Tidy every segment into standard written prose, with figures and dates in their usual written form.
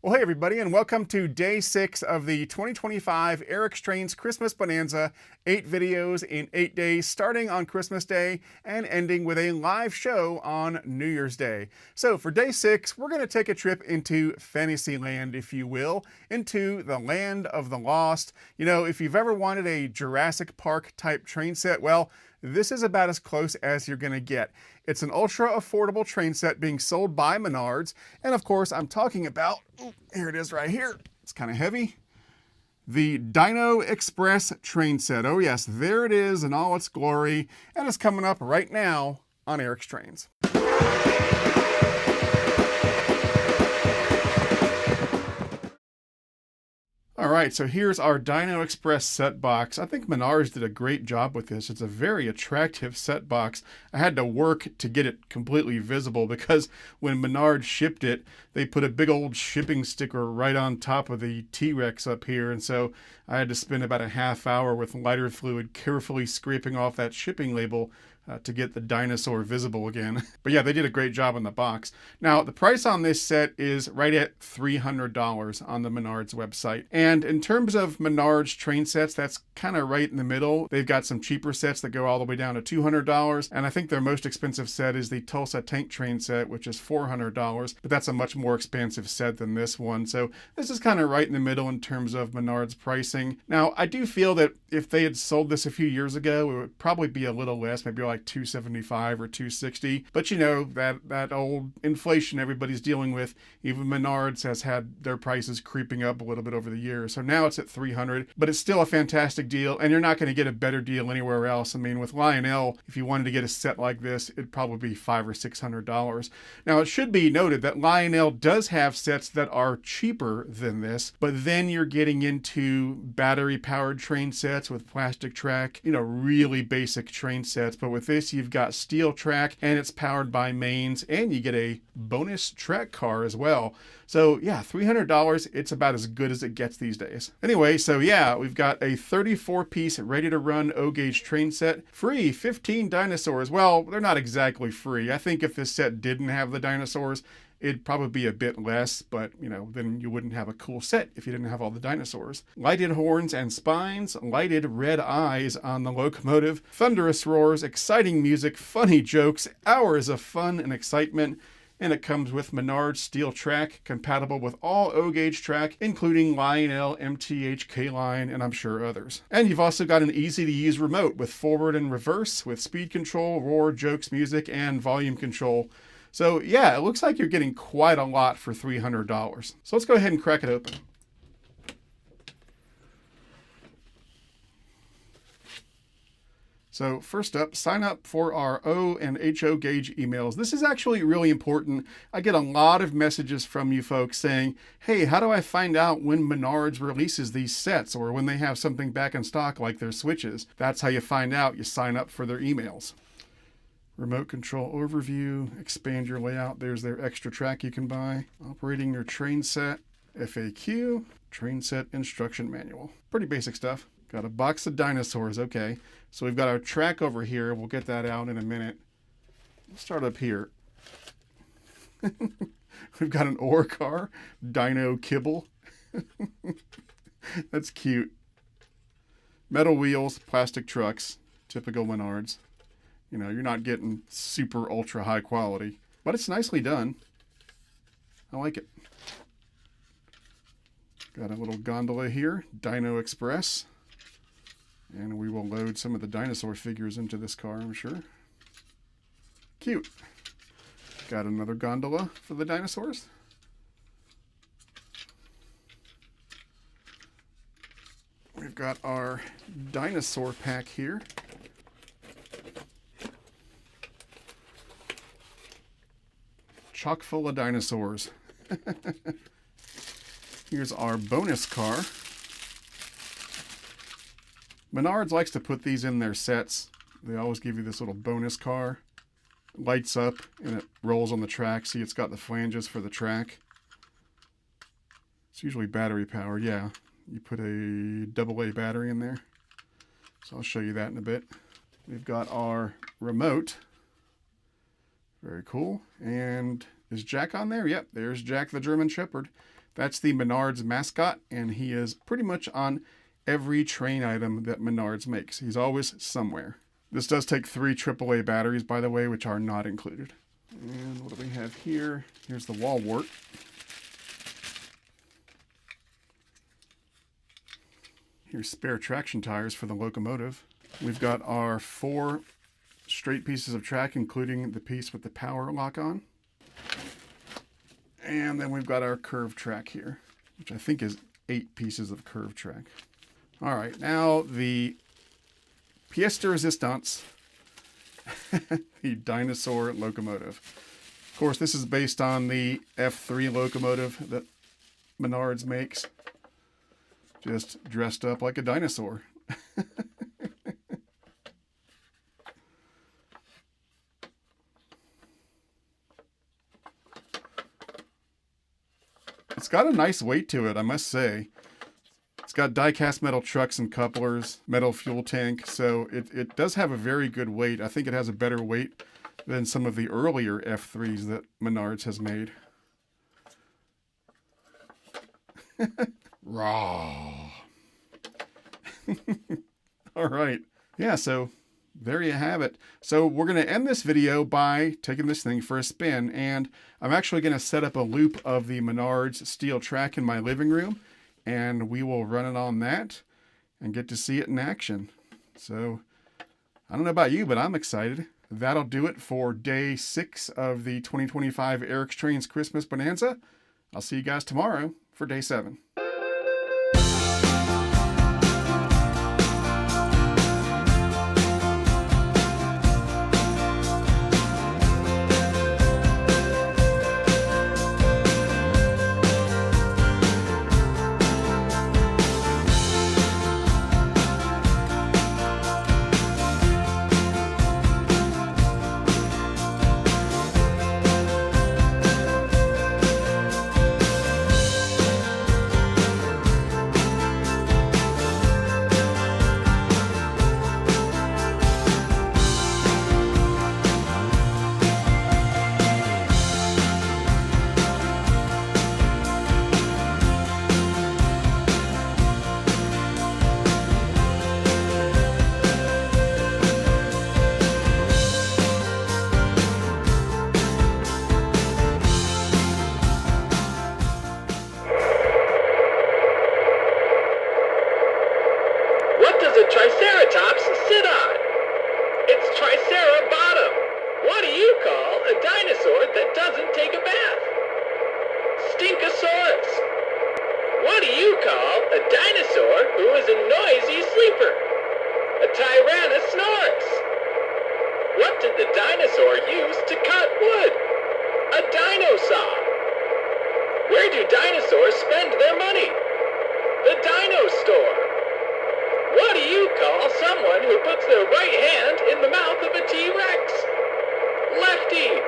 Well, hey everybody, and welcome to day 6 of the 2025 Eric's Trains Christmas Bonanza. 8 videos in 8 days, starting on Christmas Day and ending with a live show on New Year's Day. So for day 6, we're going to take a trip into Fantasyland, if you will, into the land of the lost. You know, if you've ever wanted a Jurassic Park type train set, well, this is about as close as you're going to get. It's an ultra affordable train set being sold by Menards. And of course, I'm talking about, here it is right here. It's kind of heavy. The Dino Express train set. Oh yes, there it is in all its glory. And it's coming up right now on Eric's Trains. All right, so here's our Dino Express set box. I think Menards did a great job with this. It's a very attractive set box. I had to work to get it completely visible because when Menards shipped it, they put a big old shipping sticker right on top of the T-Rex up here. And so I had to spend about a half hour with lighter fluid carefully scraping off that shipping label to get the Dinosaur visible again. But yeah, they did a great job on the box. Now, the price on this set is right at $300 on the Menards website. And in terms of Menards train sets, that's kind of right in the middle. They've got some cheaper sets that go all the way down to $200. And I think their most expensive set is the Tulsa Tank train set, which is $400. But that's a much more expensive set than this one. So this is kind of right in the middle in terms of Menards pricing. Now, I do feel that if they had sold this a few years ago, it would probably be a little less, maybe like $275 or $260. But you know, that old inflation everybody's dealing with, even Menards has had their prices creeping up a little bit over the years. So now it's at $300, but it's still a fantastic deal, and you're not going to get a better deal anywhere else. I mean, with Lionel, if you wanted to get a set like this, it'd probably be $500 or $600. Now, it should be noted that Lionel does have sets that are cheaper than this, but then you're getting into battery-powered train sets with plastic track, you know, really basic train sets. But with this, you've got steel track, and it's powered by mains, and you get a bonus track car as well. So yeah, $300, it's about as good as it gets these days. Anyway, so yeah, we've got a 34-piece ready-to-run O-gauge train set. Free 15 dinosaurs. Well, they're not exactly free. I think if this set didn't have the dinosaurs, it'd probably be a bit less, but, you know, then you wouldn't have a cool set if you didn't have all the dinosaurs. Lighted horns and spines, lighted red eyes on the locomotive, thunderous roars, exciting music, funny jokes, hours of fun and excitement. And it comes with Menards steel track, compatible with all O-gauge track, including Lionel, MTH, K-Line, and I'm sure others. And you've also got an easy-to-use remote with forward and reverse, with speed control, roar, jokes, music, and volume control. So yeah, it looks like you're getting quite a lot for $300. So let's go ahead and crack it open. So first up, sign up for our O and HO gauge emails. This is actually really important. I get a lot of messages from you folks saying, hey, how do I find out when Menards releases these sets or when they have something back in stock like their switches? That's how you find out. You sign up for their emails. Remote control overview, expand your layout. There's their extra track you can buy. Operating your train set, FAQ, train set instruction manual. Pretty basic stuff. Got a box of dinosaurs, okay. So we've got our track over here. We'll get that out in a minute. Let's start up here. We've got an ore car, Dino Kibble. That's cute. Metal wheels, plastic trucks, typical Menards. You know, you're not getting super ultra high quality, but it's nicely done. I like it. Got a little gondola here, Dino Express. And we will load some of the dinosaur figures into this car, I'm sure. Cute. Got another gondola for the dinosaurs. We've got our dinosaur pack here. Chock full of dinosaurs. Here's our bonus car. Menards likes to put these in their sets. They always give you this little bonus car. It lights up and it rolls on the track. See, it's got the flanges for the track. It's usually battery powered, yeah. You put a AA battery in there. So I'll show you that in a bit. We've got our remote. Very cool. And is Jack on there? Yep, there's Jack the German Shepherd. That's the Menards mascot, and he is pretty much on every train item that Menards makes. He's always somewhere. This does take 3 AAA batteries, by the way, which are not included. And what do we have here? Here's the wall wart. Here's spare traction tires for the locomotive. We've got our 4 straight pieces of track, including the piece with the power lock on. And then we've got our curved track here, which I think is 8 pieces of curved track. All right, now the pièce de résistance, the Dinosaur locomotive. Of course, this is based on the F3 locomotive that Menards makes. Just dressed up like a dinosaur. It's got a nice weight to it, I must say. It's got die-cast metal trucks and couplers, metal fuel tank, so it does have a very good weight. I think it has a better weight than some of the earlier F3s that Menards has made. Raw. All right. Yeah, so there you have it. So we're going to end this video by taking this thing for a spin, and I'm actually going to set up a loop of the Menards steel track in my living room, and we will run it on that and get to see it in action. So I don't know about you, but I'm excited. That'll do it for day 6 of the 2025 Eric's Trains Christmas Bonanza. I'll see you guys tomorrow for day 7. Triceratops sit on? It's Tricerabottom. What do you call a dinosaur that doesn't take a bath? Stinkosaurus. What do you call a dinosaur who is a noisy sleeper? A Tyrannosaurus. What did the dinosaur use to cut wood? A dinosaur. Where do dinosaurs spend their money? The dino store. What do you call someone who puts their right hand in the mouth of a T-Rex? Lefty.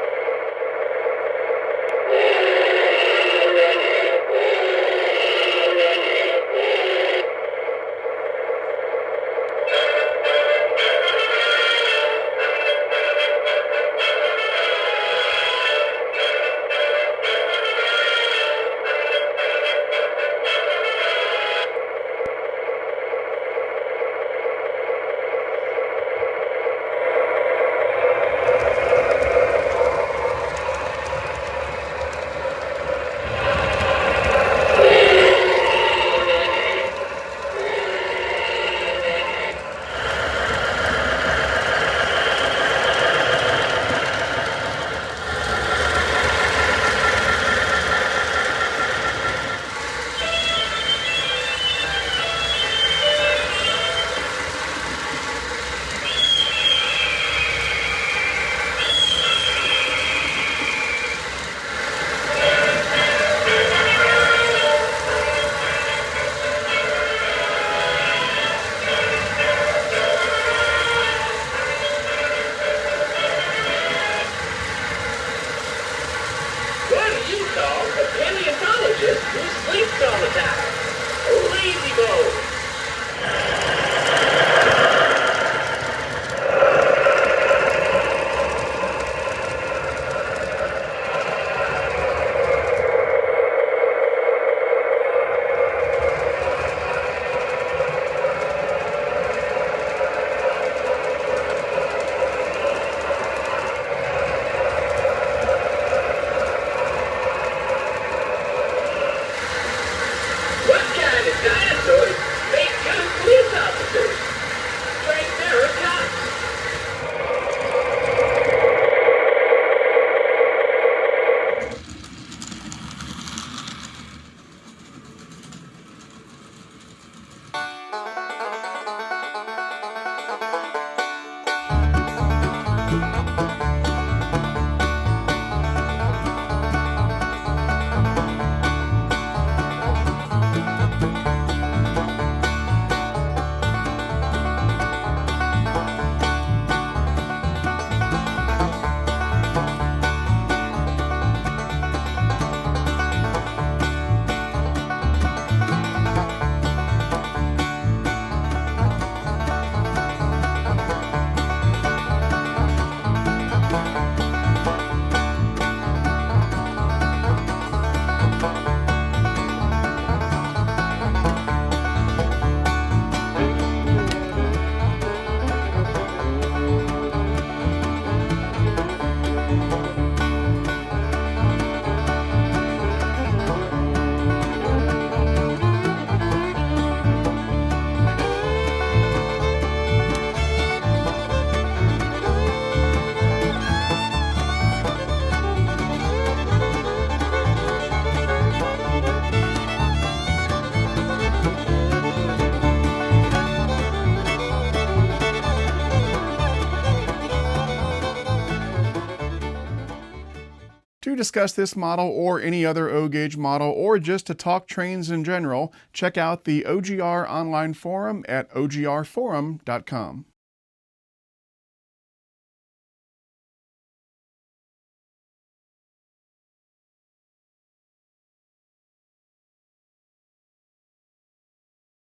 discuss this model or any other O-gauge model, or just to talk trains in general, check out the OGR online forum at ogrforum.com.